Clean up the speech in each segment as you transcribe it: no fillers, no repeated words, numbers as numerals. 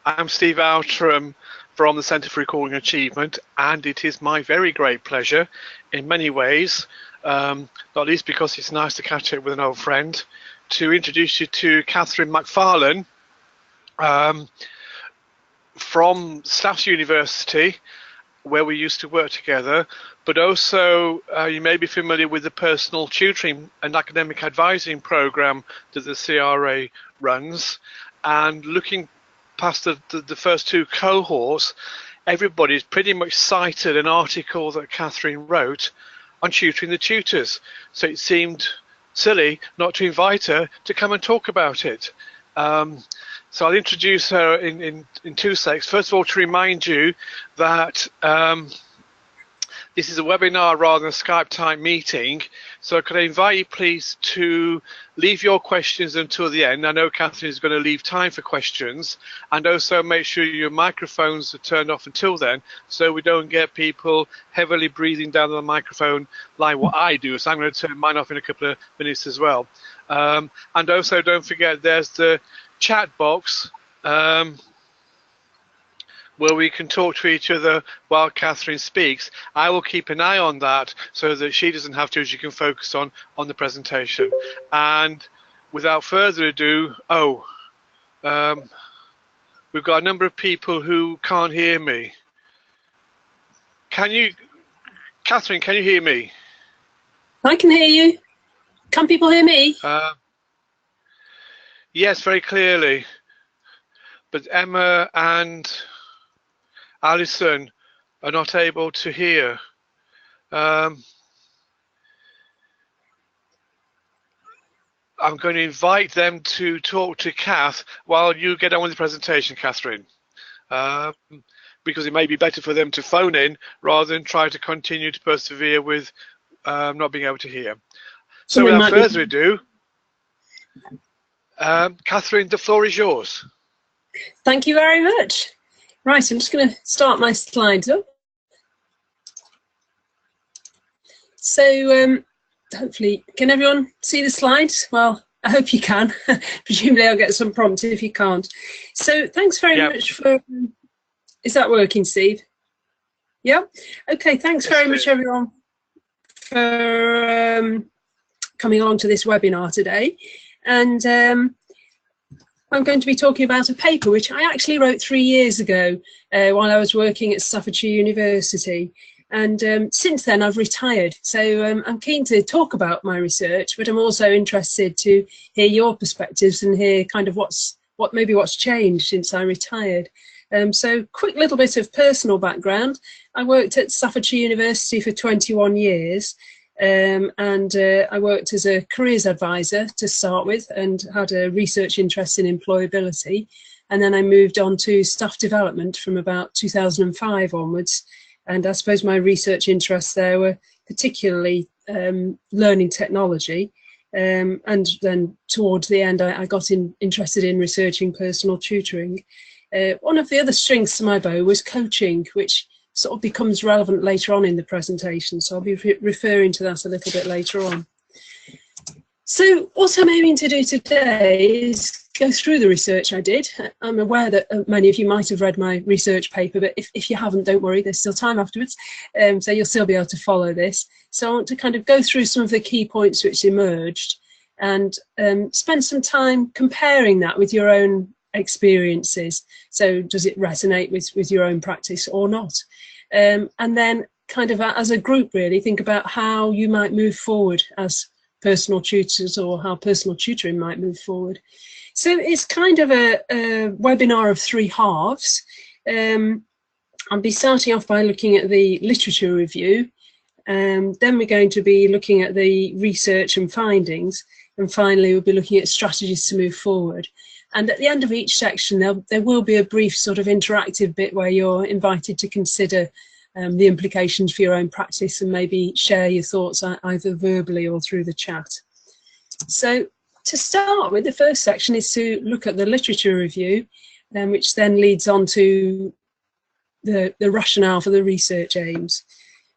I'm Steve Outram from the Centre for Recording Achievement, and it is my very great pleasure in many ways, not least because it's nice to catch up with an old friend, to introduce you to Catherine McFarlane from Staffs University, where we used to work together, but also you may be familiar with the personal tutoring and academic advising program that the CRA runs. And looking past the first two cohorts, everybody's pretty much cited an article that Catherine wrote on tutoring the tutors. So it seemed silly not to invite her to come and talk about it. So I'll introduce her in two secs. First of all, to remind you that this is a webinar rather than a Skype type meeting. So could I invite you please to leave your questions until the end. I know Catherine is going to leave time for questions, and also make sure your microphones are turned off until then, so we don't get people heavily breathing down the microphone like what I do. So I'm going to turn mine off in a couple of minutes as well. And also don't forget there's the chat box where we can talk to each other while Catherine speaks. I will keep an eye on that so that she doesn't have to, as you can focus on the presentation. And without further ado, we've got a number of people who can't hear me. Catherine, can you hear me? I can hear you. Can people hear me? Yes, very clearly. But Emma and Alison are not able to hear. I'm going to invite them to talk to Kath while you get on with the presentation, Catherine, because it may be better for them to phone in rather than try to continue to persevere with not being able to hear. So without further ado, Catherine, the floor is yours. Thank you very much. Right, I'm just going to start my slides up. So hopefully, can everyone see the slides? Well, I hope you can. Presumably I'll get some prompts if you can't. So thanks very much for, is that working, Steve? Yeah? Okay, thanks very much everyone for coming along to this webinar today. And I'm going to be talking about a paper which I actually wrote 3 years ago while I was working at Staffordshire University. And since then I've retired. So I'm keen to talk about my research, but I'm also interested to hear your perspectives and hear kind of what's changed since I retired. So quick little bit of personal background. I worked at Staffordshire University for 21 years. And I worked as a careers advisor to start with and had a research interest in employability. And then I moved on to staff development from about 2005 onwards. And I suppose my research interests there were particularly learning technology. And then towards the end, I got interested in researching personal tutoring. One of the other strings to my bow was coaching, which sort of becomes relevant later on in the presentation. So I'll be referring to that a little bit later on. So what I'm aiming to do today is go through the research I did. I'm aware that many of you might have read my research paper, but if you haven't, don't worry, there's still time afterwards. So you'll still be able to follow this. So I want to kind of go through some of the key points which emerged and spend some time comparing that with your own experiences. So does it resonate with your own practice or not? And then kind of as a group really think about how you might move forward as personal tutors or how personal tutoring might move forward. So it's kind of a webinar of three halves. I'll be starting off by looking at the literature review. Then we're going to be looking at the research and findings. And finally, we'll be looking at strategies to move forward. And at the end of each section, there will be a brief sort of interactive bit where you're invited to consider the implications for your own practice and maybe share your thoughts either verbally or through the chat. So to start with, the first section is to look at the literature review, which then leads on to the rationale for the research aims.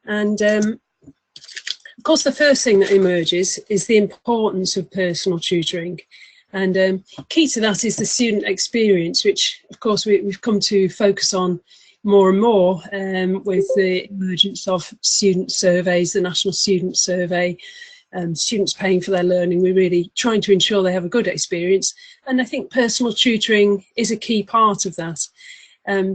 And of course, the first thing that emerges is the importance of personal tutoring. And key to that is the student experience, which of course we've come to focus on more and more with the emergence of student surveys, the National Student Survey, students paying for their learning. We're really trying to ensure they have a good experience. And I think personal tutoring is a key part of that.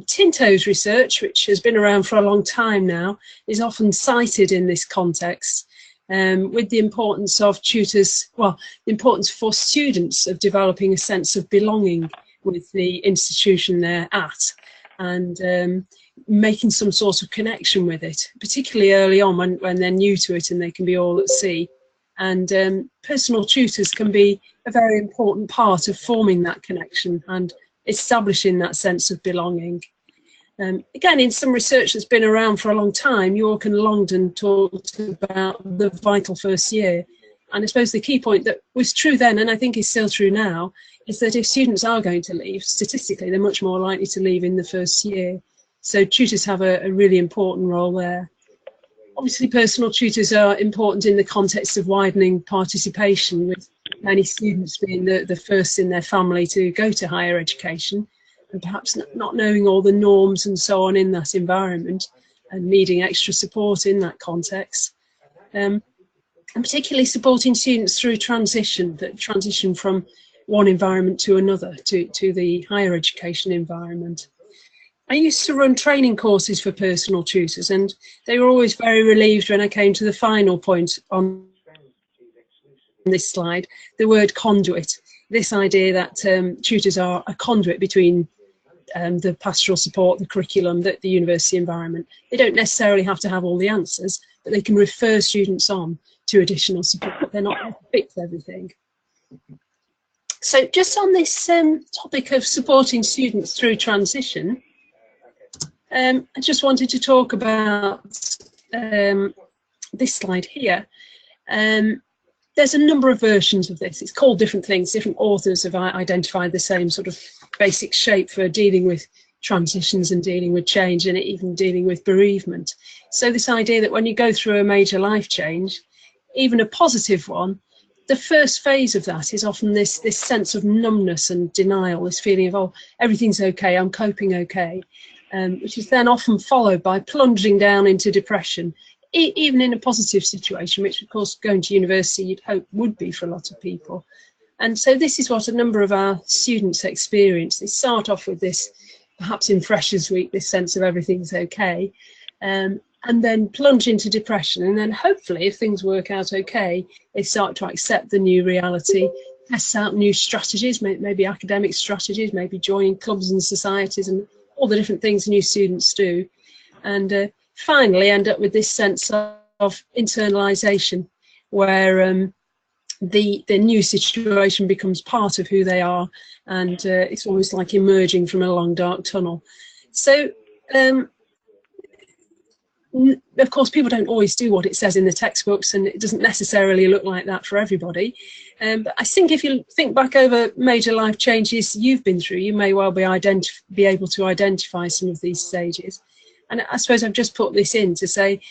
Tinto's research, which has been around for a long time now, is often cited in this context. With the importance of tutors, well, the importance for students of developing a sense of belonging with the institution they're at, and making some sort of connection with it, particularly early on when they're new to it and they can be all at sea. And personal tutors can be a very important part of forming that connection and establishing that sense of belonging. Again, in some research that's been around for a long time, York and Longden talked about the vital first year. And I suppose the key point that was true then, and I think is still true now, is that if students are going to leave, statistically, they're much more likely to leave in the first year. So tutors have a really important role there. Obviously, personal tutors are important in the context of widening participation, with many students being the first in their family to go to higher education, and perhaps not knowing all the norms and so on in that environment and needing extra support in that context. And particularly supporting students through transition, that transition from one environment to another, to the higher education environment. I used to run training courses for personal tutors, and they were always very relieved when I came to the final point on this slide, the word conduit. This idea that tutors are a conduit between the pastoral support, the curriculum, the university environment. They don't necessarily have to have all the answers, but they can refer students on to additional support. They're not able to fix everything. So just on this topic of supporting students through transition, I just wanted to talk about this slide here. There's a number of versions of this. It's called different things. Different authors have identified the same sort of basic shape for dealing with transitions and dealing with change, and even dealing with bereavement. So this idea that when you go through a major life change, even a positive one, the first phase of that is often this sense of numbness and denial, this feeling of, oh, everything's okay, I'm coping okay, which is then often followed by plunging down into depression, even in a positive situation, which of course going to university you'd hope would be for a lot of people. And so this is what a number of our students experience. They start off with this, perhaps in Freshers Week, this sense of everything's okay, and then plunge into depression. And then hopefully, if things work out okay, they start to accept the new reality, test out new strategies, maybe academic strategies, maybe joining clubs and societies and all the different things new students do. And finally end up with this sense of internalization, where the new situation becomes part of who they are, and it's almost like emerging from a long dark tunnel. So of course people don't always do what it says in the textbooks, and it doesn't necessarily look like that for everybody, but I think if you think back over major life changes you've been through, you may well be able to identify some of these stages. And I suppose I've just put this in to say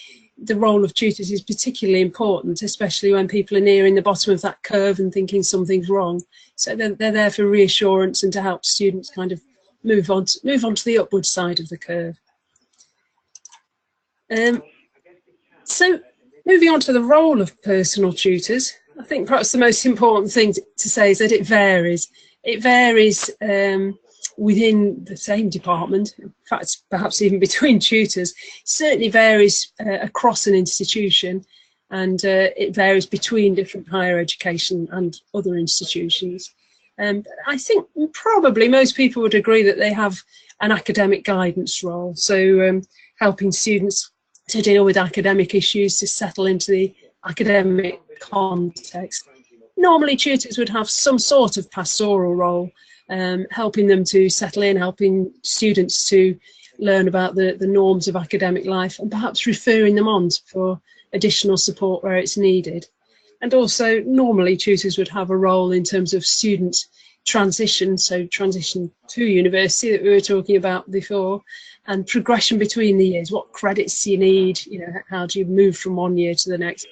the role of tutors is particularly important, especially when people are nearing the bottom of that curve and thinking something's wrong. So they're there for reassurance and to help students kind of move on to the upward side of the curve. So moving on to the role of personal tutors, I think perhaps the most important thing to say is that it varies. It varies within the same department, in fact, perhaps even between tutors. It certainly varies across an institution, and it varies between different higher education and other institutions. I think probably most people would agree that they have an academic guidance role, so helping students to deal with academic issues, to settle into the academic context. Normally tutors would have some sort of pastoral role, helping them to settle in, helping students to learn about the norms of academic life, and perhaps referring them on for additional support where it's needed. And also normally tutors would have a role in terms of student transition, so transition to university that we were talking about before, and progression between the years. What credits do you need? You know, how do you move from one year to the next?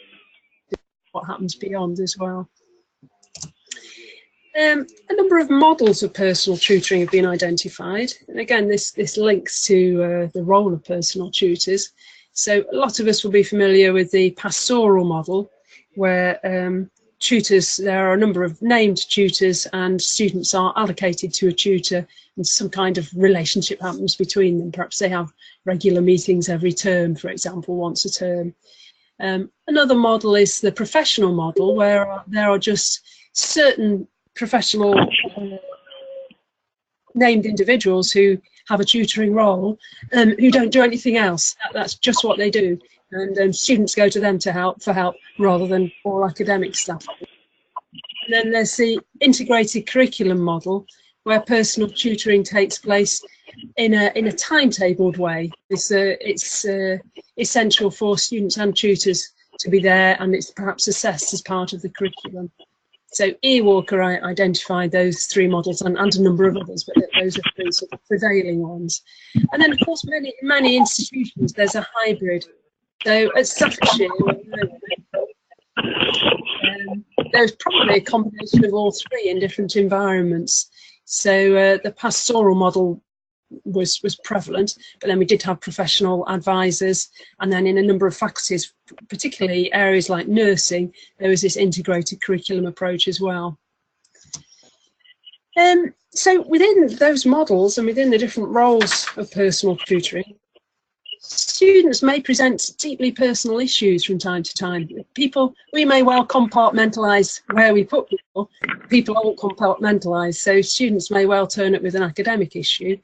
What happens beyond as well? A number of models of personal tutoring have been identified, and again this links to the role of personal tutors. So a lot of us will be familiar with the pastoral model, where tutors, there are a number of named tutors and students are allocated to a tutor and some kind of relationship happens between them. Perhaps they have regular meetings every term, for example, once a term. Another model is the professional model, where there are just certain professional named individuals who have a tutoring role, who don't do anything else. That's just what they do, and students go to them for help rather than all academic staff. And then there's the integrated curriculum model, where personal tutoring takes place in a timetabled way. It's essential for students and tutors to be there, and it's perhaps assessed as part of the curriculum. So E. Walker identified those three models and a number of others, but those are the sort of prevailing ones. And then, of course, many institutions, there's a hybrid. So at Staffordshire, there's probably a combination of all three in different environments. So the pastoral model was prevalent, but then we did have professional advisors, and then in a number of faculties, particularly areas like nursing, there was this integrated curriculum approach as well. So within those models and within the different roles of personal tutoring, students may present deeply personal issues from time to time. We may well compartmentalise where we put people aren't compartmentalised, so students may well turn up with an academic issue,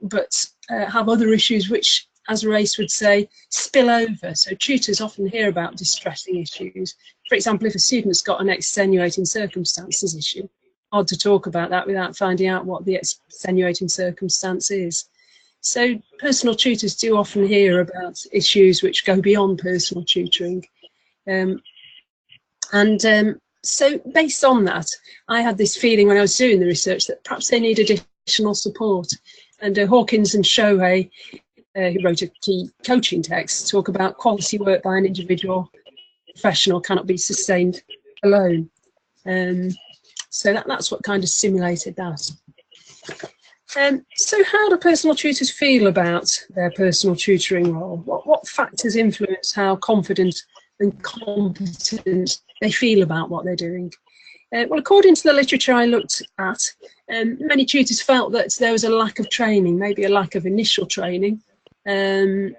but have other issues which, as Race would say, spill over. So tutors often hear about distressing issues. For example, if a student's got an extenuating circumstances issue, hard to talk about that without finding out what the extenuating circumstance is. So personal tutors do often hear about issues which go beyond personal tutoring. So based on that, I had this feeling when I was doing the research that perhaps they need additional support. And Hawkins and Shohei, who wrote a key coaching text, talk about quality work by an individual professional cannot be sustained alone. So that's what kind of stimulated that. So how do personal tutors feel about their personal tutoring role? What factors influence how confident and competent they feel about what they're doing? Well, according to the literature I looked at, many tutors felt that there was a lack of training, maybe a lack of initial training, to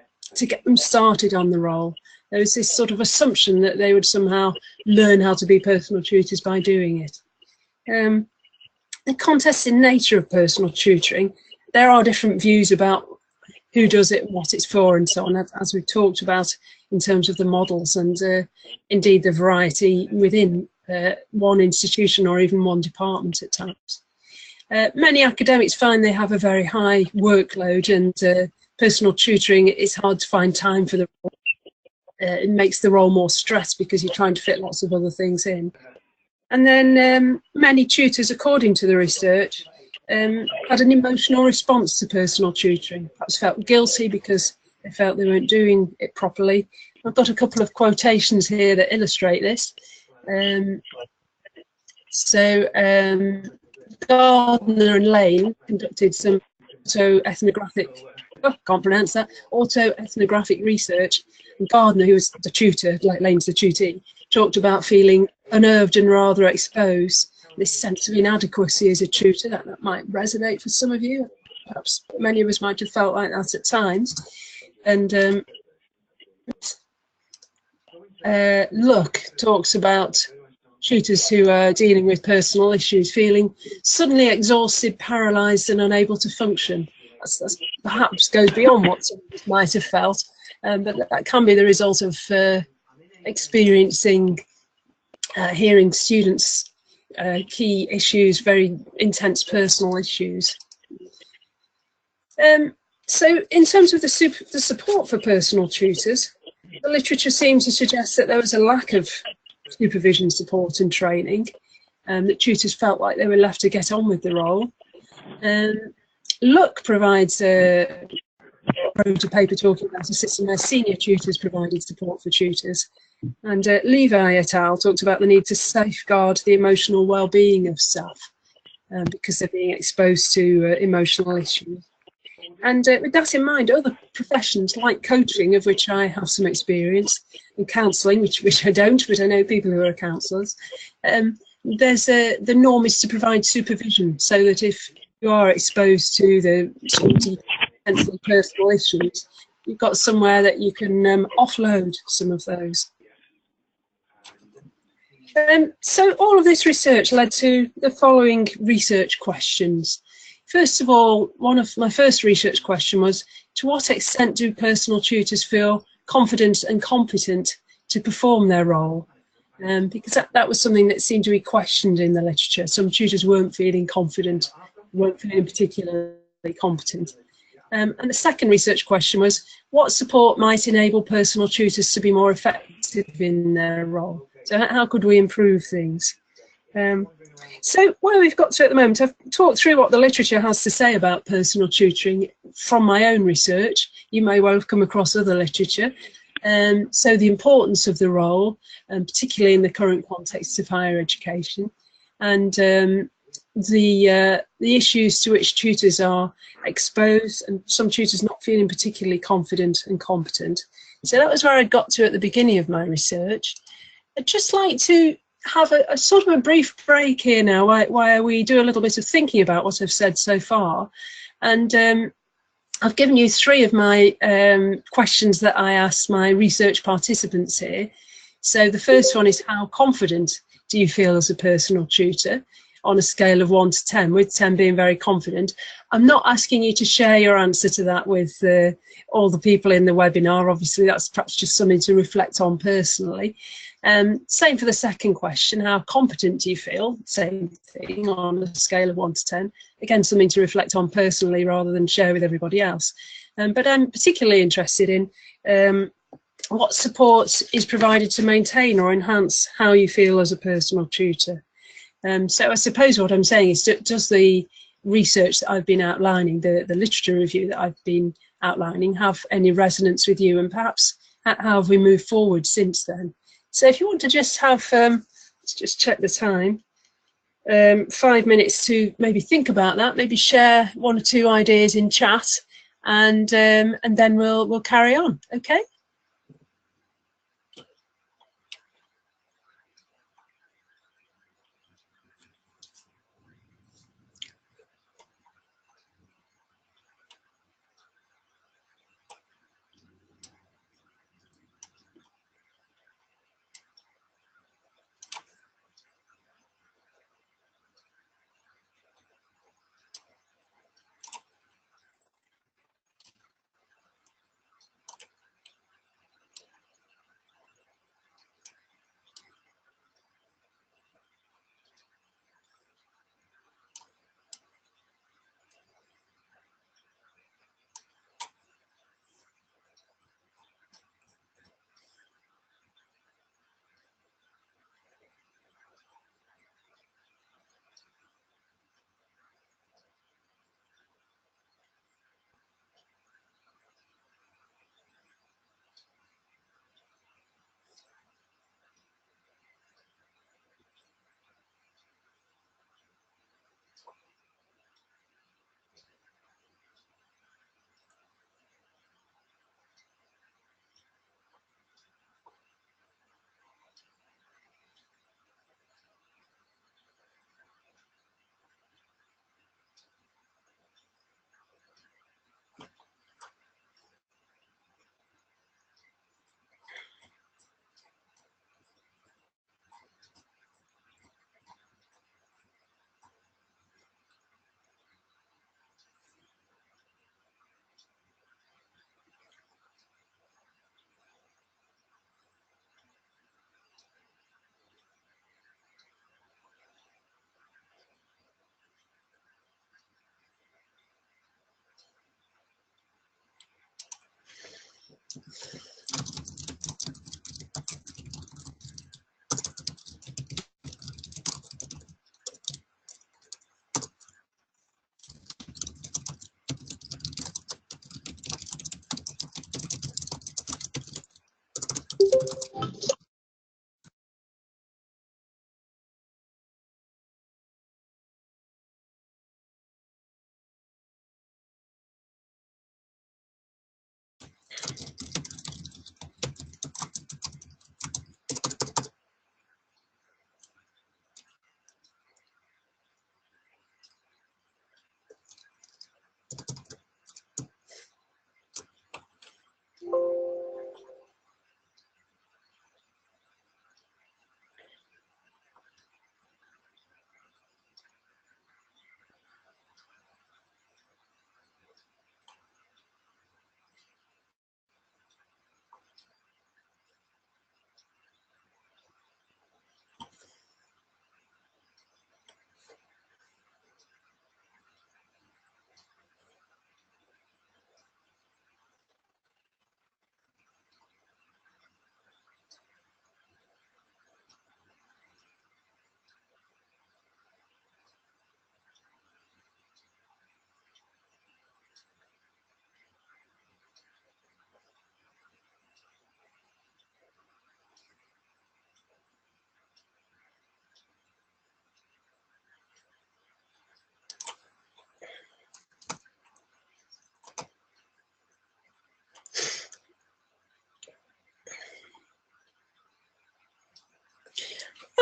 get them started on the role. There was this sort of assumption that they would somehow learn how to be personal tutors by doing it. The contested nature of personal tutoring, there are different views about who does it, what it's for, and so on, as we've talked about in terms of the models and indeed the variety within one institution or even one department at times. Many academics find they have a very high workload, and personal tutoring, it's hard to find time for the role. It makes the role more stressed because you're trying to fit lots of other things in. And then many tutors, according to the research, had an emotional response to personal tutoring. Perhaps felt guilty because they felt they weren't doing it properly. I've got a couple of quotations here that illustrate this. Gardner and Lane conducted some autoethnographic research. And Gardner, who was the tutor, like Lane's the tutee, talked about feeling unnerved and rather exposed. This sense of inadequacy as a tutor, that might resonate for some of you. Perhaps many of us might have felt like that at times. And Luck talks about tutors who are dealing with personal issues feeling suddenly exhausted, paralysed and unable to function. That's perhaps goes beyond what some of us might have felt, but that can be the result of experiencing, hearing students' key issues, very intense personal issues. So in terms of the support for personal tutors, the literature seems to suggest that there was a lack of supervision, support and training, that tutors felt like they were left to get on with the role. Luck provides wrote a paper talking about a system where senior tutors provided support for tutors. And Levi et al. Talked about the need to safeguard the emotional well-being of staff because they're being exposed to emotional issues. And with that in mind, other professions like coaching, of which I have some experience, and counselling, which I don't, but I know people who are counsellors, there's the norm is to provide supervision so that if you are exposed to the potentially personal issues, you've got somewhere that you can offload some of those. So all of this research led to the following research questions. First of all, one of my first research question was, to what extent do personal tutors feel confident and competent to perform their role? Because that was something that seemed to be questioned in the literature. Some tutors weren't feeling confident, weren't feeling particularly competent. And the second research question was, what support might enable personal tutors to be more effective in their role? So how could we improve things? So where we've got to at the moment, I've talked through what the literature has to say about personal tutoring from my own research. You may well have come across other literature. So the importance of the role, particularly in the current context of higher education, and the issues to which tutors are exposed, and some tutors not feeling particularly confident and competent. So that was where I got to at the beginning of my research. I'd just like to have a sort of a brief break here now, while we do a little bit of thinking about what I've said so far. And I've given you three of my questions that I asked my research participants here. So the first one is, how confident do you feel as a personal tutor on a scale of 1 to 10, with 10 being very confident? I'm not asking you to share your answer to that with all the people in the webinar. Obviously, that's perhaps just something to reflect on personally. Same for the second question, how competent do you feel? Same thing on a scale of 1 to 10. Again, something to reflect on personally rather than share with everybody else. But I'm particularly interested in what support is provided to maintain or enhance how you feel as a personal tutor. So I suppose what I'm saying is, does the research that I've been outlining, the literature review that I've been outlining, have any resonance with you, and perhaps how have we moved forward since then? So if you want to just have, let's just check the time, 5 minutes to maybe think about that, maybe share 1 or 2 ideas in chat, and then we'll carry on, okay?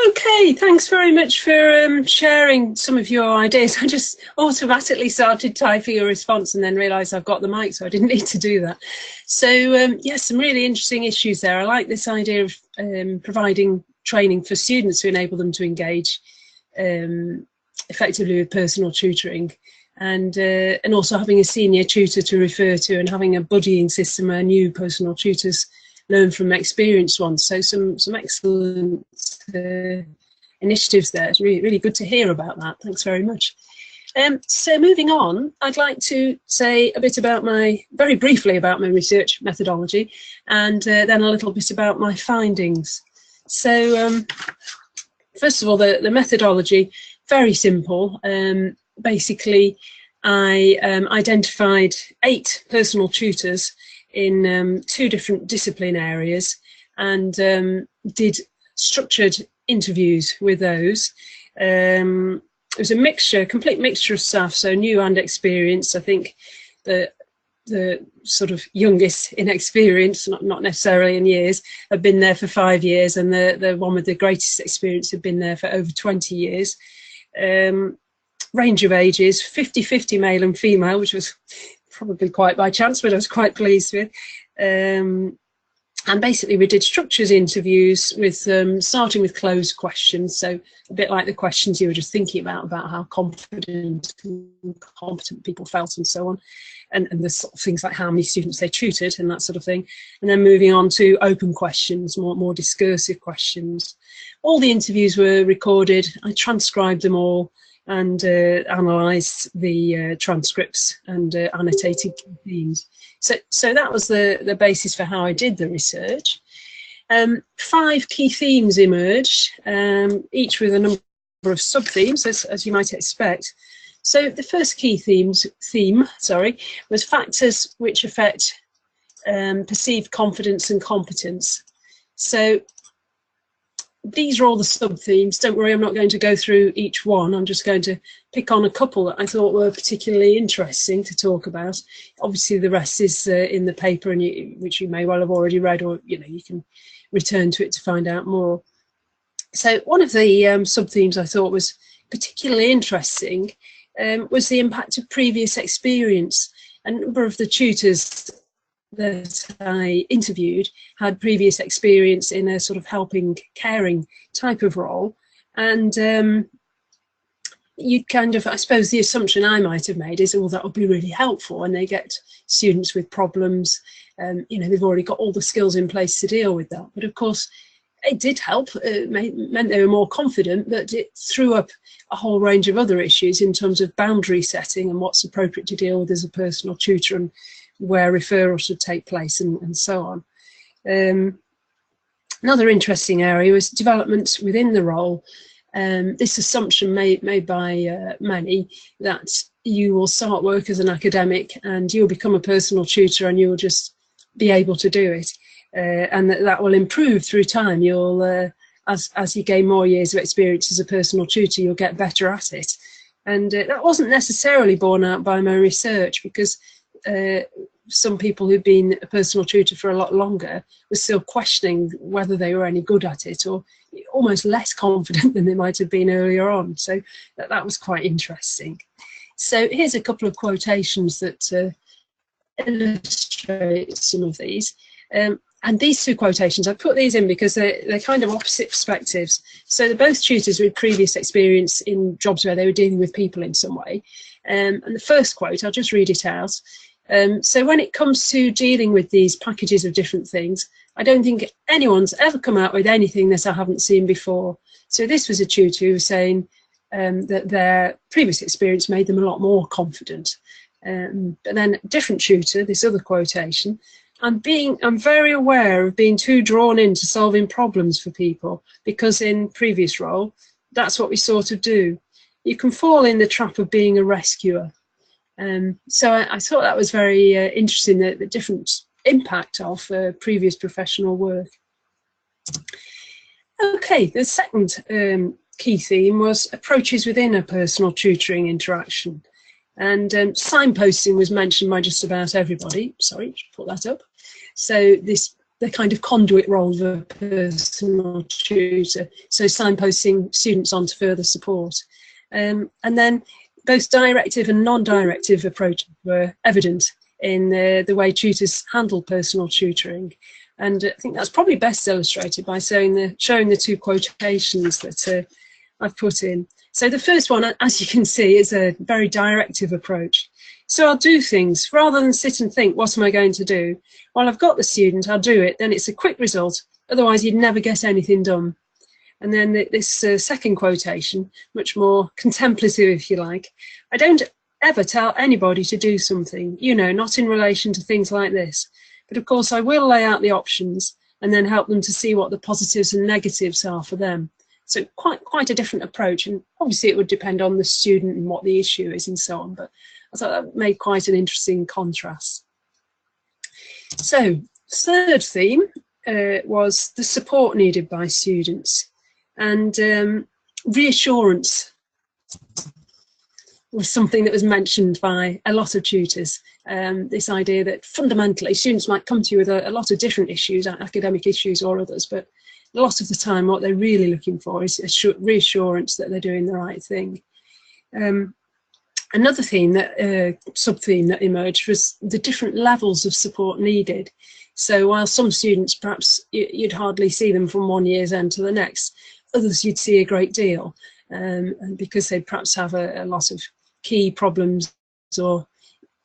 Okay, thanks very much for sharing some of your ideas. I just automatically started typing a response and then realised I've got the mic, so I didn't need to do that. So yes, some really interesting issues there. I like this idea of providing training for students to enable them to engage effectively with personal tutoring, and also having a senior tutor to refer to, and having a buddying system where new personal tutors learn from experienced ones. So some excellent initiatives there. It's really good to hear about that. Thanks very much. So moving on, I'd like to say a bit about very briefly about my research methodology, and then a little bit about my findings. So first of all, the methodology, very simple. Basically, I identified 8 personal tutors in 2 different discipline areas, and did structured interviews with those. It was a mixture, complete mixture of staff, so new and experienced. I think the sort of youngest in experience, not necessarily in years, had been there for 5 years, and the one with the greatest experience had been there for over 20 years. Range of ages, 50-50 male and female, which was probably quite by chance, but I was quite pleased with. And basically we did structured interviews with starting with closed questions, so a bit like the questions you were just thinking about how confident and competent people felt and so on, and the sort of things like how many students they tutored and that sort of thing, and then moving on to open questions, more discursive questions. All the interviews were recorded. I transcribed them all and analysed the transcripts and annotated themes. So that was the basis for how I did the research. 5 key themes emerged, each with a number of sub-themes, as you might expect. So the first key theme was factors which affect perceived confidence and competence. So these are all the sub-themes. Don't worry, I'm not going to go through each one. I'm just going to pick on a couple that I thought were particularly interesting to talk about. Obviously, the rest is in the paper, and which you may well have already read, or you can return to it to find out more. So one of the sub-themes I thought was particularly interesting was the impact of previous experience. A number of the tutors that I interviewed had previous experience in a sort of helping, caring type of role, and you kind of, I suppose the assumption I might have made is, that would be really helpful when they get students with problems. They've already got all the skills in place to deal with that. But of course, it did help. It meant they were more confident, but it threw up a whole range of other issues in terms of boundary setting and what's appropriate to deal with as a personal tutor, and where referrals should take place, and so on. Another interesting area was development within the role. This assumption made by many, that you will start work as an academic and you'll become a personal tutor and you'll just be able to do it, and that will improve through time. You'll as you gain more years of experience as a personal tutor, you'll get better at it. And that wasn't necessarily borne out by my research, because some people who'd been a personal tutor for a lot longer were still questioning whether they were any good at it, or almost less confident than they might have been earlier on. So that was quite interesting. So here's a couple of quotations that illustrate some of these. And these two quotations, I put these in because they're kind of opposite perspectives. So they're both tutors with previous experience in jobs where they were dealing with people in some way. And the first quote, I'll just read it out. So when it comes to dealing with these packages of different things, I don't think anyone's ever come out with anything that I haven't seen before. So this was a tutor who was saying that their previous experience made them a lot more confident. But then a different tutor, this other quotation, I'm very aware of being too drawn into solving problems for people, because in previous role, that's what we sort of do. You can fall in the trap of being a rescuer. So I thought that was very interesting, the different impact of previous professional work. Okay, the second key theme was approaches within a personal tutoring interaction. And signposting was mentioned by just about everybody. Sorry, put that up. So the kind of conduit role of a personal tutor. So signposting students on to further support. And then both directive and non-directive approaches were evident in the way tutors handle personal tutoring. And I think that's probably best illustrated by showing the two quotations that I've put in. So the first one, as you can see, is a very directive approach. So I'll do things rather than sit and think, what am I going to do? Well, I've got the student, I'll do it, then it's a quick result. Otherwise, you'd never get anything done. And then this second quotation, much more contemplative, if you like. I don't ever tell anybody to do something, you know, not in relation to things like this. But of course, I will lay out the options and then help them to see what the positives and negatives are for them. So quite a different approach, and obviously it would depend on the student and what the issue is and so on, but I thought that made quite an interesting contrast. So third theme was the support needed by students, and reassurance was something that was mentioned by a lot of tutors. This idea that fundamentally students might come to you with a lot of different issues, academic issues or others, but a lot of the time what they're really looking for is reassurance that they're doing the right thing. Another theme, sub-theme that emerged was the different levels of support needed. So while some students, perhaps you'd hardly see them from one year's end to the next, others you'd see a great deal, and because they'd perhaps have a lot of key problems or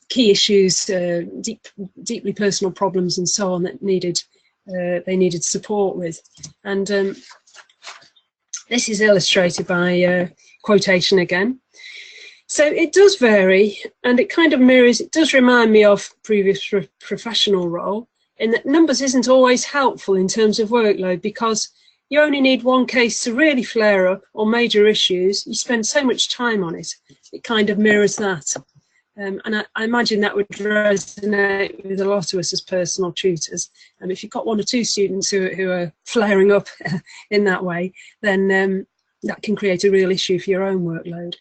key issues, deeply personal problems and so on that they needed support with. And this is illustrated by quotation again. So it does vary, and it kind of mirrors, it does remind me of previous professional role, in that numbers isn't always helpful in terms of workload, because you only need one case to really flare up or major issues. You spend so much time on it. It kind of mirrors that. And I imagine that would resonate with a lot of us as personal tutors. And if you've got one or two students who are flaring up in that way, then that can create a real issue for your own workload.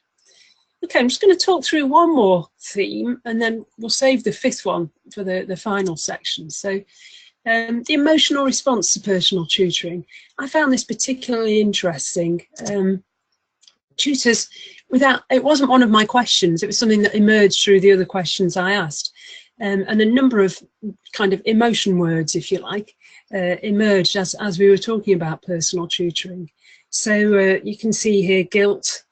Okay, I'm just going to talk through one more theme, and then we'll save the fifth one for the final section. So the emotional response to personal tutoring. I found this particularly interesting. Tutors, it wasn't one of my questions, it was something that emerged through the other questions I asked. And a number of kind of emotion words, if you like, emerged as we were talking about personal tutoring. So you can see here guilt.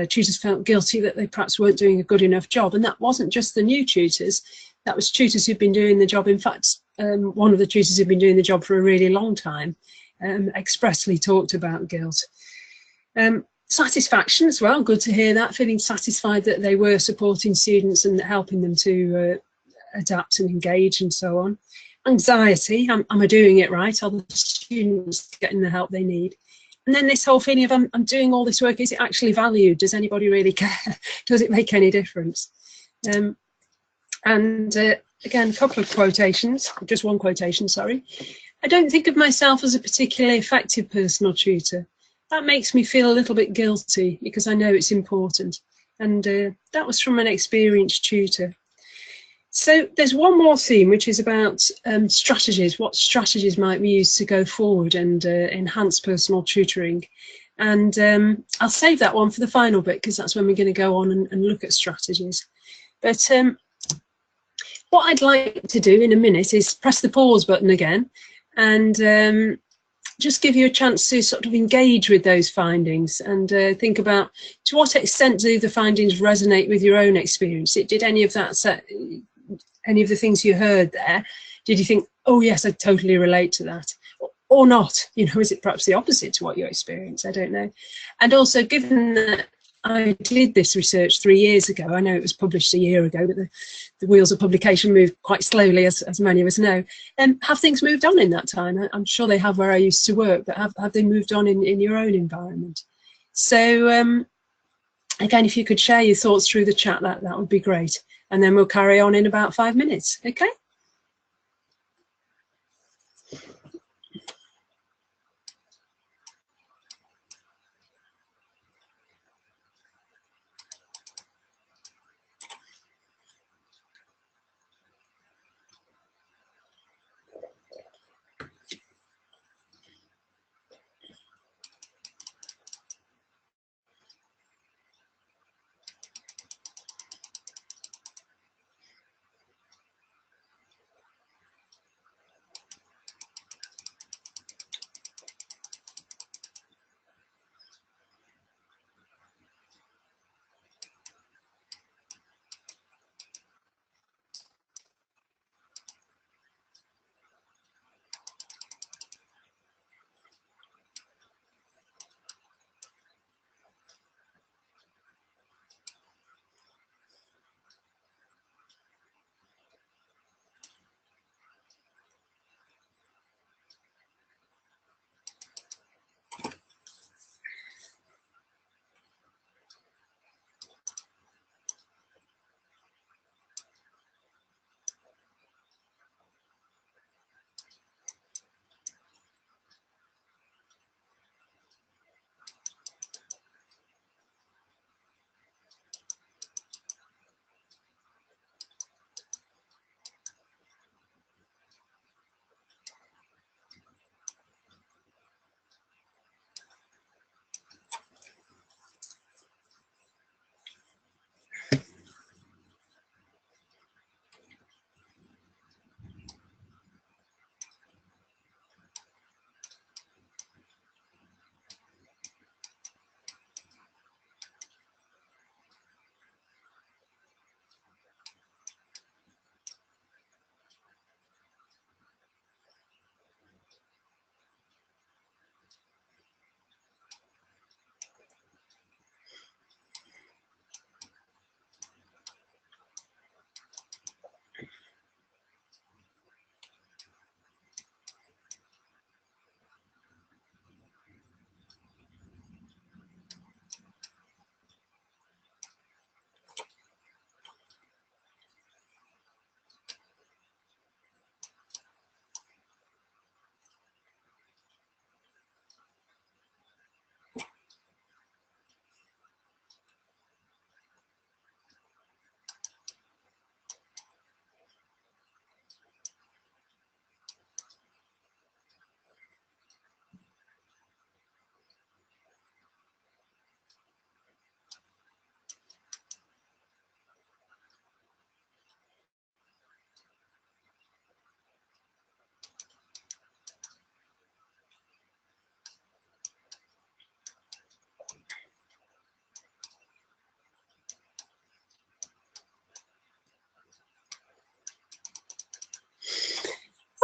Tutors felt guilty that they perhaps weren't doing a good enough job, and that wasn't just the new tutors, that was tutors who'd been doing the job. In fact, one of the tutors who'd been doing the job for a really long time expressly talked about guilt. Satisfaction as well, good to hear that, feeling satisfied that they were supporting students and helping them to adapt and engage and so on. Anxiety, am I doing it right? Are the students getting the help they need? And then this whole feeling of I'm doing all this work, is it actually valued? Does anybody really care? Does it make any difference? Again, a couple of quotations, just one quotation, sorry. I don't think of myself as a particularly effective personal tutor. That makes me feel a little bit guilty because I know it's important. And that was from an experienced tutor. So there's one more theme, which is about strategies. What strategies might we use to go forward and enhance personal tutoring? And I'll save that one for the final bit, because that's when we're going to go on and look at strategies. But what I'd like to do in a minute is press the pause button again and just give you a chance to sort of engage with those findings and think about, to what extent do the findings resonate with your own experience? Did any of that, any of the things you heard there, did you think, oh yes, I totally relate to that? Or not? You know, is it perhaps the opposite to what you experience? I don't know. And also, given that I did this research 3 years ago, I know it was published a year ago, but the wheels of publication move quite slowly, as many of us know. Have things moved on in that time? I'm sure they have where I used to work, but have they moved on in your own environment? So again, if you could share your thoughts through the chat, that would be great. And then we'll carry on in about 5 minutes, okay?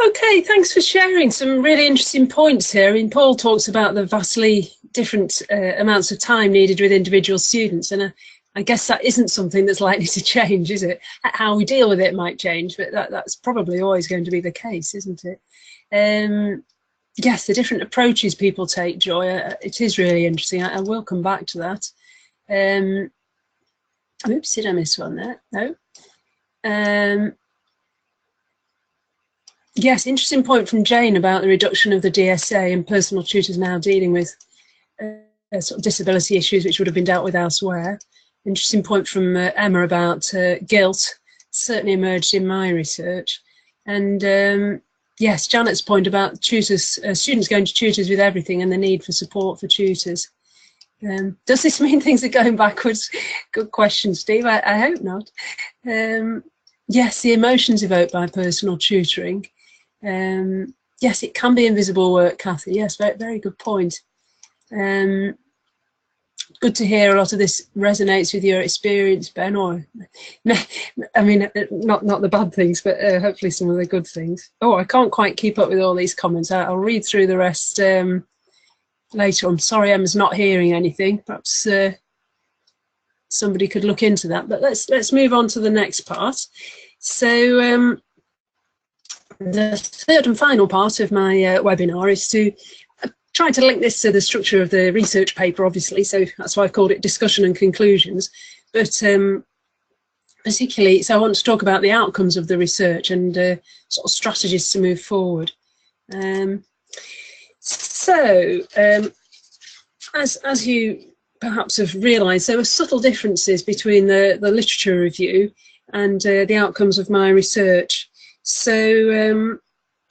Okay, thanks for sharing some really interesting points here. I mean, Paul talks about the vastly different amounts of time needed with individual students, and I guess that isn't something that's likely to change, is it? How we deal with it might change, but that's probably always going to be the case, isn't it? Yes, the different approaches people take, Joy, it is really interesting. I will come back to that. Oops, did I miss one there? No. Yes, interesting point from Jane about the reduction of the DSA and personal tutors now dealing with sort of disability issues which would have been dealt with elsewhere. Interesting point from Emma about guilt, certainly emerged in my research. And yes, Janet's point about tutors, students going to tutors with everything and the need for support for tutors. Does this mean things are going backwards? Good question, Steve. I hope not. Yes, the emotions evoked by personal tutoring. Yes, it can be invisible work, Kathy. Yes, very, very good point. Good to hear a lot of this resonates with your experience, Ben, or I mean, not the bad things, but hopefully some of the good things. Oh, I can't quite keep up with all these comments. I'll read through the rest later. I'm sorry Emma's not hearing anything. Perhaps somebody could look into that, but let's move on to the next part. So the third and final part of my webinar is to try to link this to the structure of the research paper, obviously, so that's why I've called it discussion and conclusions, but particularly, so I want to talk about the outcomes of the research and sort of strategies to move forward. As you perhaps have realised, there were subtle differences between the literature review and the outcomes of my research. So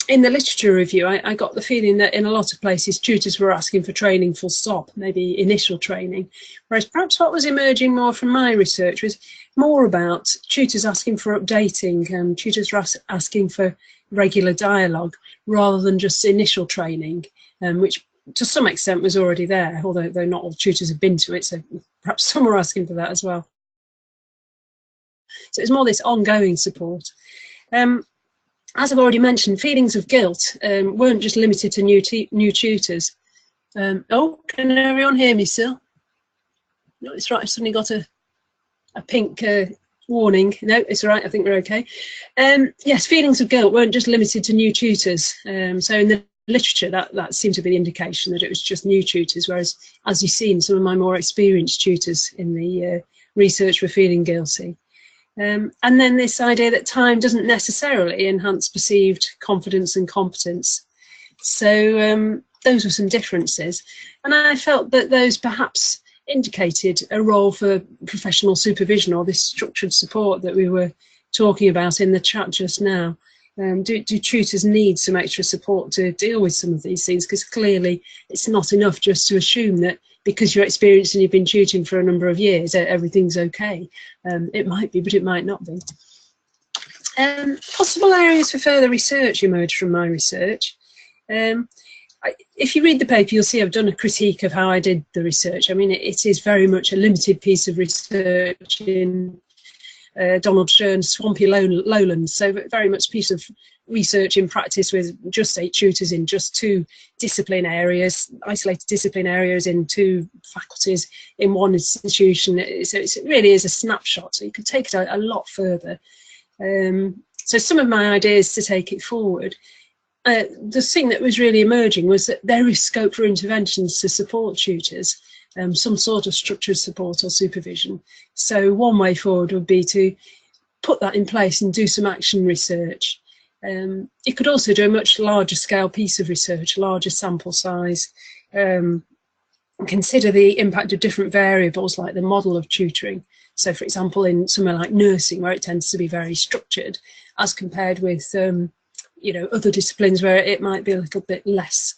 in the literature review, I got the feeling that in a lot of places tutors were asking for training full stop, maybe initial training, whereas perhaps what was emerging more from my research was more about tutors asking for updating, tutors were asking for regular dialogue rather than just initial training, which to some extent was already there, although not all tutors have been to it, so perhaps some were asking for that as well. So it's more this ongoing support. As I've already mentioned, feelings of guilt weren't just limited to new tutors. Oh, can everyone hear me still? No, it's right, I've suddenly got a pink warning. No, it's all right, I think we're okay. Yes, feelings of guilt weren't just limited to new tutors. So in the literature, that seemed to be the indication that it was just new tutors, whereas, as you've seen, some of my more experienced tutors in the research were feeling guilty. And then this idea that time doesn't necessarily enhance perceived confidence and competence. So those were some differences. And I felt that those perhaps indicated a role for professional supervision or this structured support that we were talking about in the chat just now. Do tutors need some extra support to deal with some of these things? Because clearly it's not enough just to assume that because you're experienced and you've been tutoring for a number of years, everything's okay. It might be, but it might not be. Possible areas for further research emerged from my research. If you read the paper, you'll see I've done a critique of how I did the research. I mean, it is very much a limited piece of research in Donald Stern's swampy lowlands, so very much a piece of research in practice with just 8 tutors in just 2 discipline areas, isolated discipline areas in 2 faculties in 1 institution. So it really is a snapshot, so you could take it a lot further. So some of my ideas to take it forward, the thing that was really emerging was that there is scope for interventions to support tutors, some sort of structured support or supervision. So one way forward would be to put that in place and do some action research. You could also do a much larger scale piece of research, larger sample size, consider the impact of different variables like the model of tutoring. So for example, in somewhere like nursing, where it tends to be very structured, as compared with you know, other disciplines where it might be a little bit less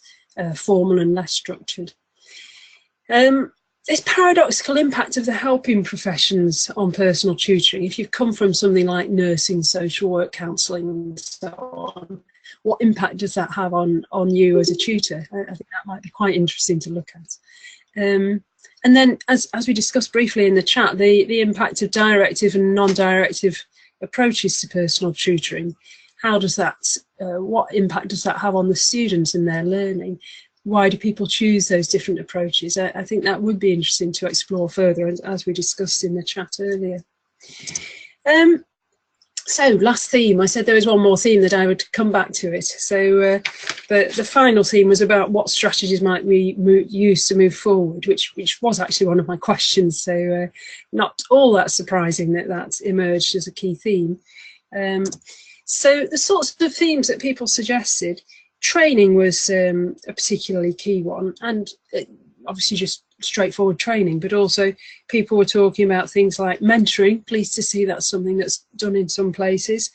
formal and less structured. This paradoxical impact of the helping professions on personal tutoring, if you've come from something like nursing, social work, counselling and so on, what impact does that have on you as a tutor? I think that might be quite interesting to look at. And then, as we discussed briefly in the chat, the impact of directive and non-directive approaches to personal tutoring. How does that, what impact does that have on the students and their learning? Why do people choose those different approaches? I think that would be interesting to explore further, as we discussed in the chat earlier. So last theme, I said there was one more theme that I would come back to it. So the final theme was about what strategies might we use to move forward, which was actually one of my questions. So not all that surprising that that emerged as a key theme. So the sorts of themes that people suggested, training was a particularly key one, and obviously just straightforward training, but also people were talking about things like mentoring. Pleased to see that's something that's done in some places.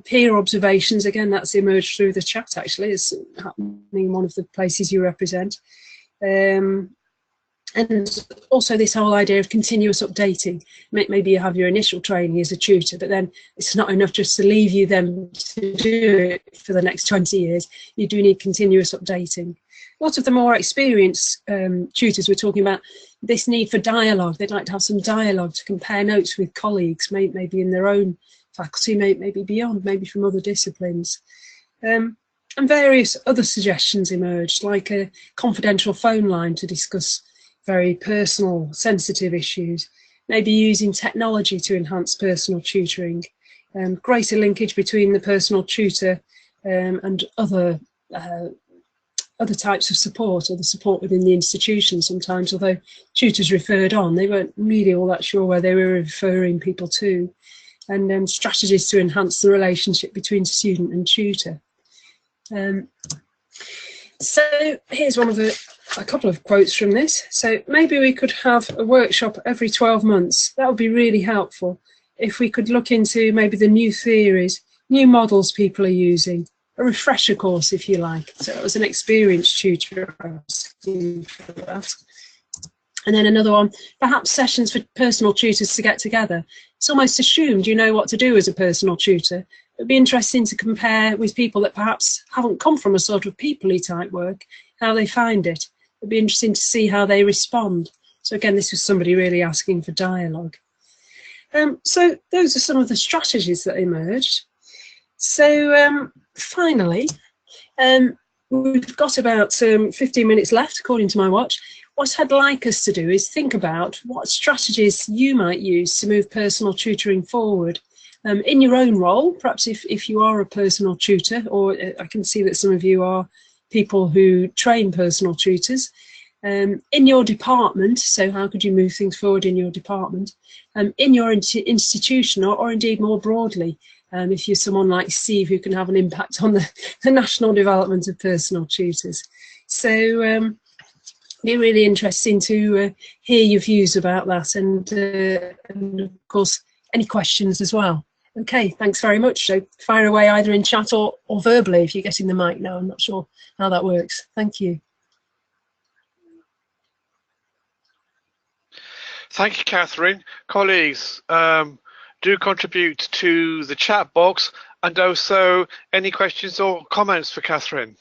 Peer observations, again, that's emerged through the chat, actually. It's happening in one of the places you represent. And also this whole idea of continuous updating. Maybe you have your initial training as a tutor, but then it's not enough just to leave you then to do it for the next 20 years. You do need continuous updating. A lot of the more experienced tutors were talking about this need for dialogue. They'd like to have some dialogue to compare notes with colleagues, maybe in their own faculty, maybe beyond, maybe from other disciplines. And various other suggestions emerged, like a confidential phone line to discuss very personal, sensitive issues, maybe using technology to enhance personal tutoring, greater linkage between the personal tutor and other types of support, or the support within the institution sometimes, although tutors referred on, they weren't really all that sure where they were referring people to, and strategies to enhance the relationship between student and tutor. So here's a couple of quotes from this. So maybe we could have a workshop every 12 months. That would be really helpful if we could look into maybe the new theories, new models people are using, a refresher course, if you like. So it was an experienced tutor asking for that. And then another one, perhaps sessions for personal tutors to get together. It's almost assumed you know what to do as a personal tutor. It'd be interesting to compare with people that perhaps haven't come from a sort of people-y type work, how they find it. It'd be interesting to see how they respond. So again, this was somebody really asking for dialogue. So those are some of the strategies that emerged. So finally, we've got about 15 minutes left, according to my watch. What I'd like us to do is think about what strategies you might use to move personal tutoring forward. In your own role, perhaps if you are a personal tutor, or I can see that some of you are people who train personal tutors, in your department, so how could you move things forward in your department, in your institution, or indeed more broadly, if you're someone like Steve who can have an impact on the national development of personal tutors. So it'd be really interesting to hear your views about that, and of course any questions as well. Okay, thanks very much. So fire away either in chat or verbally if you're getting the mic now. I'm not sure how that works. Thank you. Thank you, Catherine. Colleagues, do contribute to the chat box, and also any questions or comments for Catherine.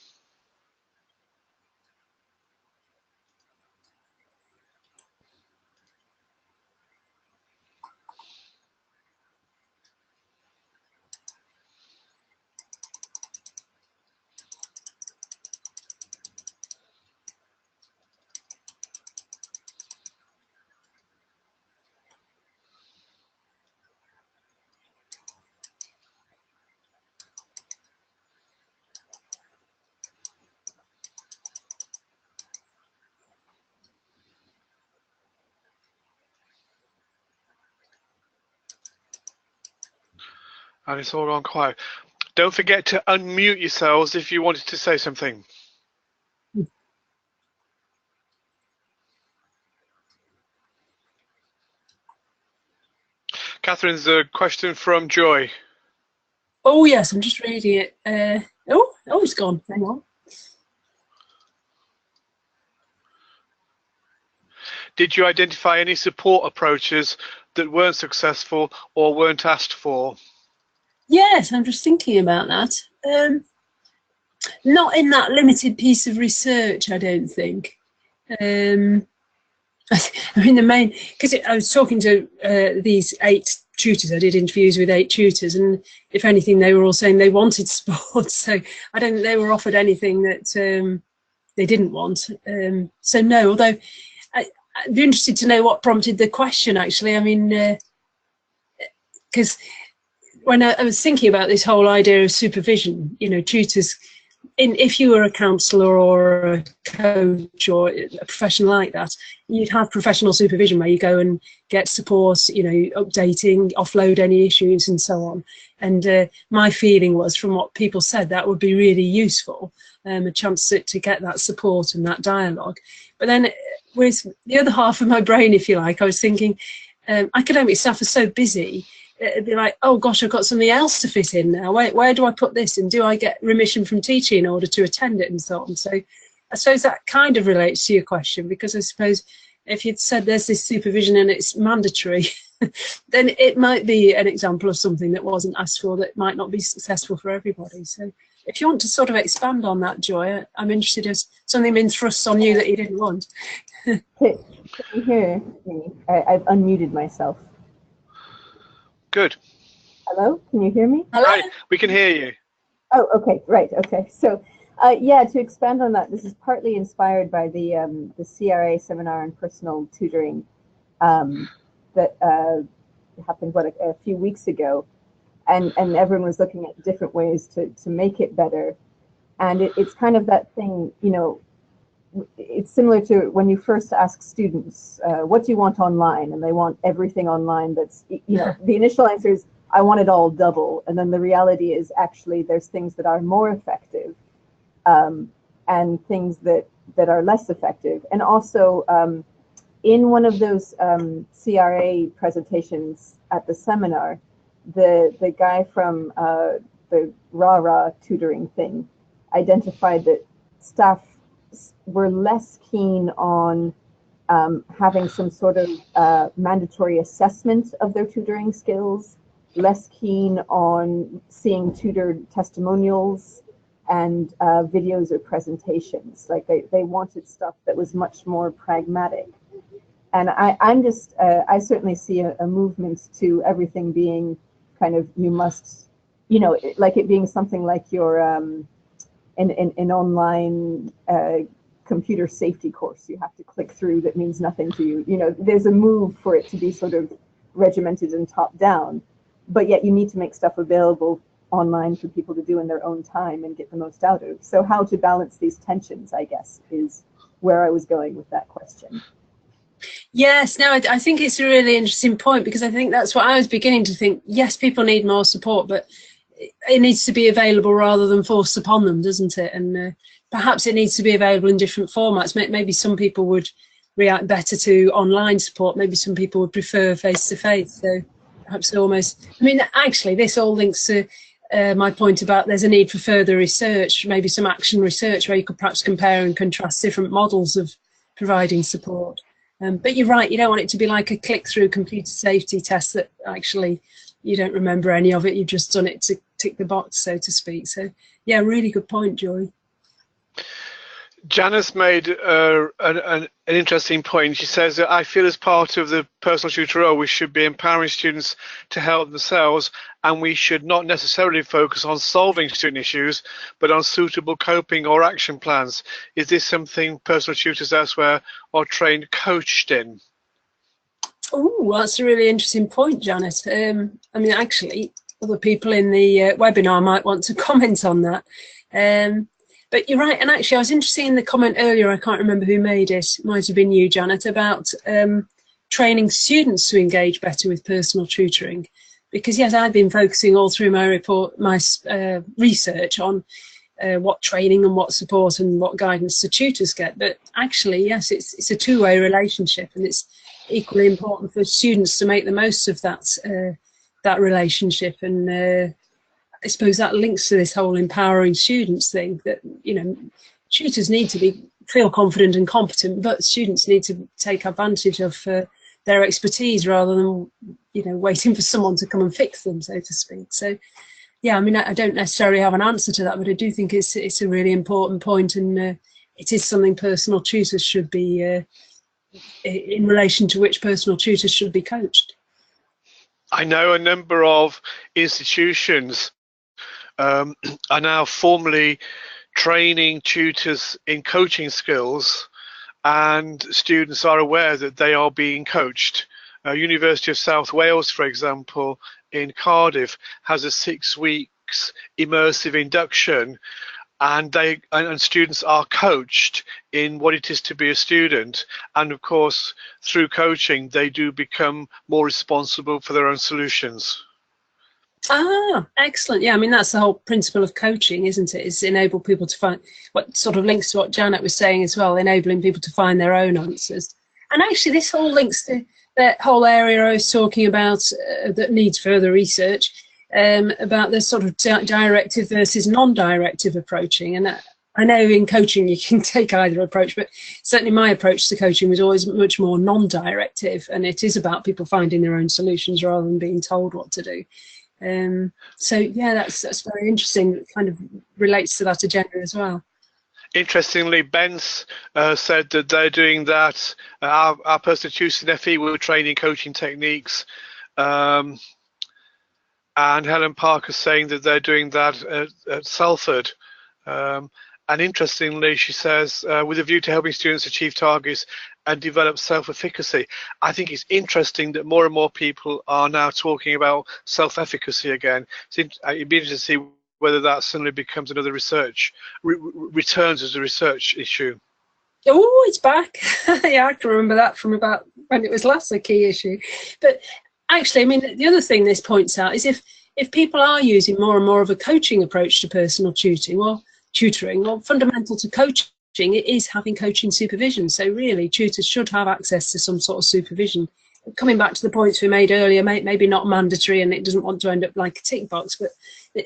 And it's all gone quiet. Don't forget to unmute yourselves if you wanted to say something. Catherine's a question from Joy. Oh yes, I'm just reading it. Oh, it's gone. Hang on. Did you identify any support approaches that weren't successful or weren't asked for? Yes, I'm just thinking about that. Not in that limited piece of research, I don't think. I mean, the main, because I was talking to these 8 tutors. I did interviews with 8 tutors, and if anything, they were all saying they wanted support. So I don't think they were offered anything that they didn't want. So no, although I'd be interested to know what prompted the question, actually. I mean, because when I was thinking about this whole idea of supervision, you know, tutors if you were a counsellor or a coach or a professional like that, you'd have professional supervision where you go and get support, you know, updating, offload any issues and so on. And my feeling was, from what people said, that would be really useful, a chance to get that support and that dialogue. But then with the other half of my brain, if you like, I was thinking, academic staff are so busy. It'd be like, oh gosh, I've got something else to fit in now. Where do I put this? And do I get remission from teaching in order to attend it and so on? So I suppose that kind of relates to your question, because I suppose if you'd said there's this supervision and it's mandatory, then it might be an example of something that wasn't asked for that might not be successful for everybody. So if you want to sort of expand on that, Joy, I'm interested if something been thrust on you that you didn't want. Can you hear me? I've unmuted myself. Good. Hello, can you hear me? Hello? Right, we can hear you. Oh, okay, right, okay. So, yeah, to expand on that, this is partly inspired by the CRA seminar on personal tutoring that happened, a few weeks ago. And everyone was looking at different ways to make it better. And it's kind of that thing, you know, it's similar to when you first ask students, what do you want online? And they want everything online that's, you know, the initial answer is, I want it all double. And then the reality is actually there's things that are more effective and things that are less effective. And also in one of those CRA presentations at the seminar, the guy from the rah-rah tutoring thing identified that staff were less keen on having some sort of mandatory assessment of their tutoring skills, less keen on seeing tutored testimonials and videos or presentations. Like they wanted stuff that was much more pragmatic. And I certainly see a movement to everything being kind of, you must, you know, like it being something like your an online computer safety course you have to click through that means nothing to you. You know, there's a move for it to be sort of regimented and top down, but yet you need to make stuff available online for people to do in their own time and get the most out of. So how to balance these tensions, I guess, is where I was going with that question. Yes, no, I think it's a really interesting point, because I think that's what I was beginning to think. Yes, people need more support, but it needs to be available rather than forced upon them, doesn't it? And perhaps it needs to be available in different formats. Maybe some people would react better to online support. Maybe some people would prefer face-to-face. So perhaps almost, I mean, actually, this all links to my point about there's a need for further research, maybe some action research where you could perhaps compare and contrast different models of providing support. But you're right, you don't want it to be like a click-through computer safety test that actually you don't remember any of it, you've just done it to tick the box, so to speak. So, yeah, really good point, Joy. Janice made an interesting point. She says that I feel as part of the personal tutor role, we should be empowering students to help themselves, and we should not necessarily focus on solving student issues, but on suitable coping or action plans. Is this something personal tutors elsewhere are trained, coached in? Oh, that's a really interesting point, Janet. I mean, actually, other people in the webinar might want to comment on that. But you're right, and actually I was interested in the comment earlier, I can't remember who made it, might have been you, Janet, about training students to engage better with personal tutoring. Because yes, I've been focusing all through my report, my research on what training and what support and what guidance the tutors get. But actually, yes, it's a two-way relationship, and it's equally important for students to make the most of that that relationship. And I suppose that links to this whole empowering students thing, that, you know, tutors need to feel confident and competent, but students need to take advantage of their expertise rather than, you know, waiting for someone to come and fix them, so to speak. So, yeah, I mean, I don't necessarily have an answer to that, but I do think it's a really important point, and it is something personal tutors should be, in relation to which personal tutors should be coached. I know a number of institutions are now formally training tutors in coaching skills, and students are aware that they are being coached. University of South Wales, for example, in Cardiff, has a 6 weeks immersive induction, and students are coached in what it is to be a student, and of course through coaching they do become more responsible for their own solutions. Ah, excellent. Yeah, I mean, that's the whole principle of coaching, isn't it? Is enable people to find, what sort of links to what Janet was saying as well, enabling people to find their own answers. And actually this whole links to that whole area I was talking about that needs further research, about the sort of directive versus non-directive approaching. And I know in coaching you can take either approach, but certainly my approach to coaching was always much more non-directive, and it is about people finding their own solutions rather than being told what to do. So yeah, that's very interesting. It kind of relates to that agenda as well. Interestingly, Ben's said that they're doing that. Our personal tutor in FE were training coaching techniques, and Helen Parker's saying that they're doing that at Salford. And interestingly, she says, with a view to helping students achieve targets and develop self-efficacy. I think it's interesting that more and more people are now talking about self-efficacy again. It'd be interesting to see whether that suddenly becomes another research, returns as a research issue. Oh, it's back. Yeah, I can remember that from about when it was last a key issue. But actually, I mean, the other thing this points out is if people are using more and more of a coaching approach to personal tutoring, well, fundamental to coaching, it is having coaching supervision. So really, tutors should have access to some sort of supervision. Coming back to the points we made earlier, maybe not mandatory, and it doesn't want to end up like a tick box, but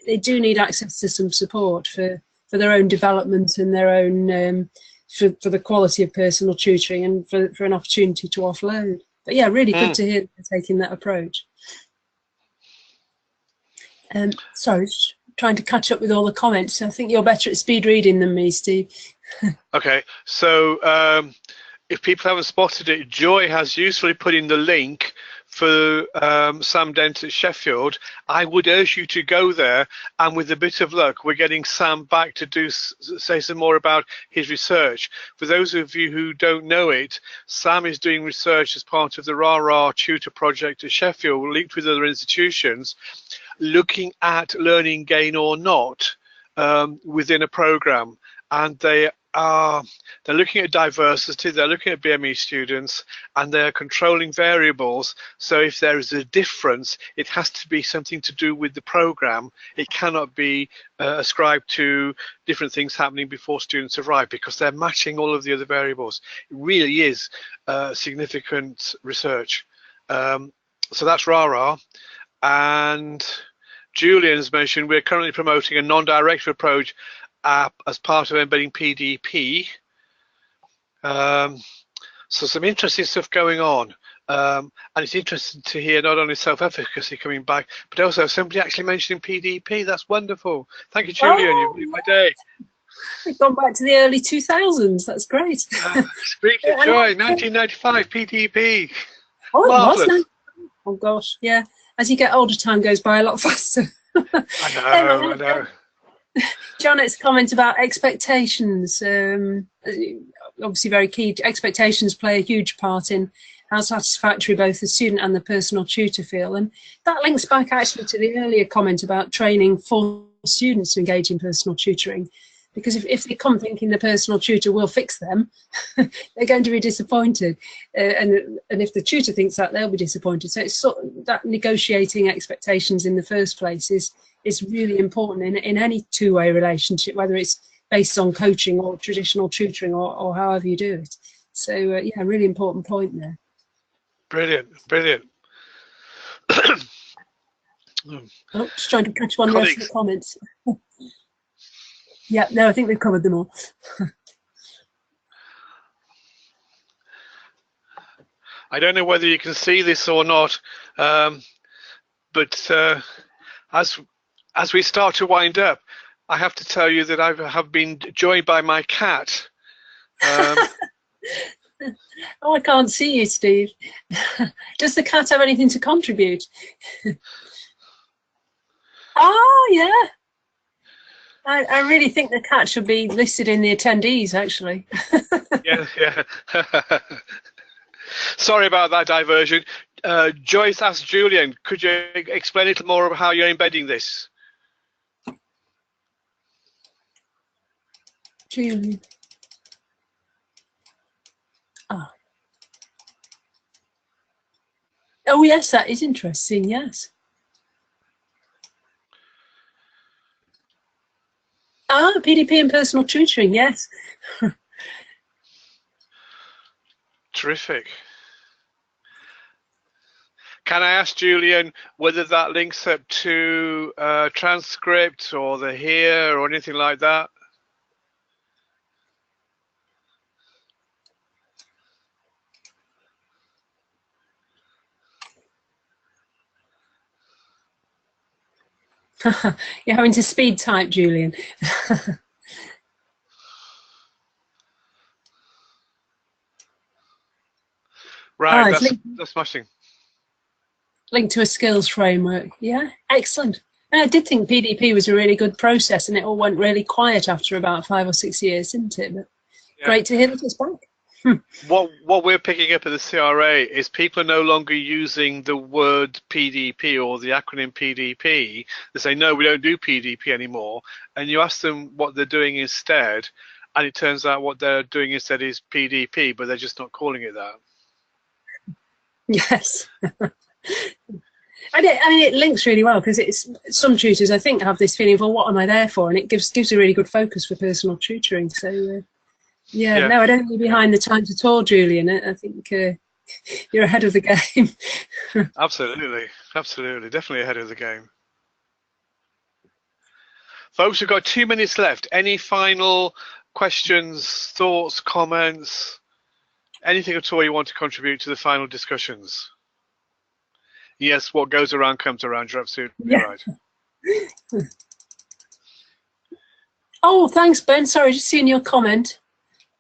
they do need access to some support for their own development and their own for the quality of personal tutoring, and for an opportunity to offload. But yeah, really good to hear they're taking that approach. Sorry, just trying to catch up with all the comments. I think you're better at speed reading than me, Steve. Okay, so if people haven't spotted it, Joy has usefully put in the link for Sam Dent at Sheffield. I would urge you to go there, and with a bit of luck, we're getting Sam back to say some more about his research. For those of you who don't know it, Sam is doing research as part of the RARA Tutor project at Sheffield, linked with other institutions, looking at learning gain or not within a program, and they're looking at diversity, they're looking at BME students, and they're controlling variables. So if there is a difference, it has to be something to do with the program. It cannot be ascribed to different things happening before students arrive, because they're matching all of the other variables. It really is significant research. So that's RARA. And Julian's mentioned we're currently promoting a non-directive approach as part of embedding PDP. So some interesting stuff going on, and it's interesting to hear not only self-efficacy coming back, but also somebody actually mentioning PDP. That's wonderful. Thank you, Julian. You've made my day. We've gone back to the early 2000s. That's great. Speak of joy, 1995 PDP. Oh, Marvelous. it was. Oh gosh, yeah. As you get older, time goes by a lot faster. I know. Janet's comment about expectations, obviously very key. Expectations play a huge part in how satisfactory both the student and the personal tutor feel, and that links back actually to the earlier comment about training for students to engage in personal tutoring, because if they come thinking the personal tutor will fix them, they're going to be disappointed, and if the tutor thinks that, they'll be disappointed. So it's sort of that negotiating expectations in the first place is really important in any two-way relationship, whether it's based on coaching or traditional tutoring or however you do it. So yeah, really important point there. Brilliant. Oh, just trying to catch one of the rest of the comments. Yeah, no, I think we've covered them all. I don't know whether you can see this or not, but as we start to wind up, I have to tell you that I have been joined by my cat. Oh, I can't see you, Steve. Does the cat have anything to contribute? Oh, yeah. I really think the cat should be listed in the attendees, actually. Yeah. Sorry about that diversion. Joyce asked Julian, could you explain a little more about how you're embedding this? Julian. Ah. Oh yes, that is interesting. Yes. Ah, PDP and personal tutoring. Yes. Terrific. Can I ask Julian whether that links up to transcript or the here or anything like that? You're having to speed type, Julian. Right, that's smashing. Linked to a skills framework. Yeah, excellent. And I did think PDP was a really good process, and it all went really quiet after about 5 or 6 years, didn't it? But yeah. Great to hear that it's back. What we're picking up at the CRA is people are no longer using the word PDP or the acronym PDP. They say, no, we don't do PDP anymore. And you ask them what they're doing instead, and it turns out what they're doing instead is PDP, but they're just not calling it that. Yes. I mean, it links really well because it's some tutors I think have this feeling of, well, what am I there for? And it gives a really good focus for personal tutoring. So yeah, no, I don't think you're behind the times at all, Julian. I think you're ahead of the game. Absolutely, definitely ahead of the game. Folks, we've got 2 minutes left. Any final questions, thoughts, comments, anything at all you want to contribute to the final discussions? Yes, what goes around comes around. You're absolutely right. Oh, thanks, Ben. Sorry, just seeing your comment.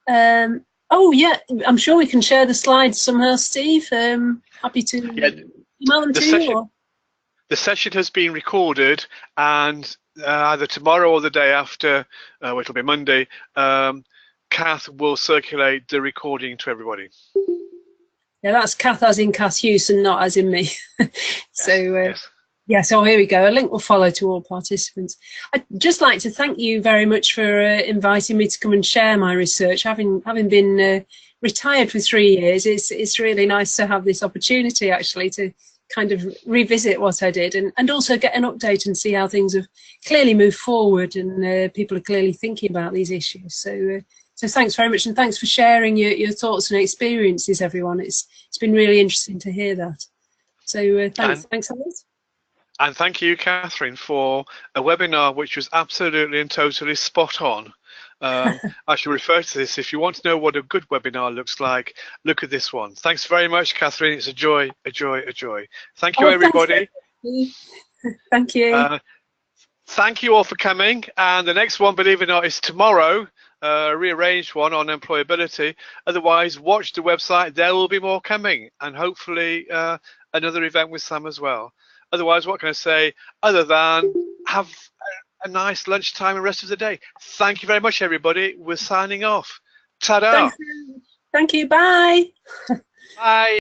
Oh, yeah, I'm sure we can share the slides somehow, Steve. Happy to email them to you. Or? The session has been recorded, and either tomorrow or the day after, which will be Monday, Kath will circulate the recording to everybody. Yeah, that's Kath as in Kath Hewson, not as in me. So, yes. Yeah, so here we go. A link will follow to all participants. I'd just like to thank you very much for inviting me to come and share my research. Having been retired for 3 years, it's really nice to have this opportunity actually to kind of revisit what I did and also get an update and see how things have clearly moved forward and people are clearly thinking about these issues. So thanks very much, and thanks for sharing your thoughts and experiences, everyone. It's been really interesting to hear that. So thanks a lot. And thank you, Catherine, for a webinar which was absolutely and totally spot on. I should refer to this. If you want to know what a good webinar looks like, look at this one. Thanks very much, Catherine. It's a joy, a joy, a joy. Thank you, everybody. Thank you. Thank you all for coming. And the next one, believe it or not, is tomorrow. Rearranged one on employability. Otherwise, watch the website. There will be more coming, and hopefully another event with Sam as well. Otherwise, what can I say other than have a nice lunchtime and rest of the day. Thank you very much, everybody. We're signing off. Ta-da. Thank you. Bye. Bye.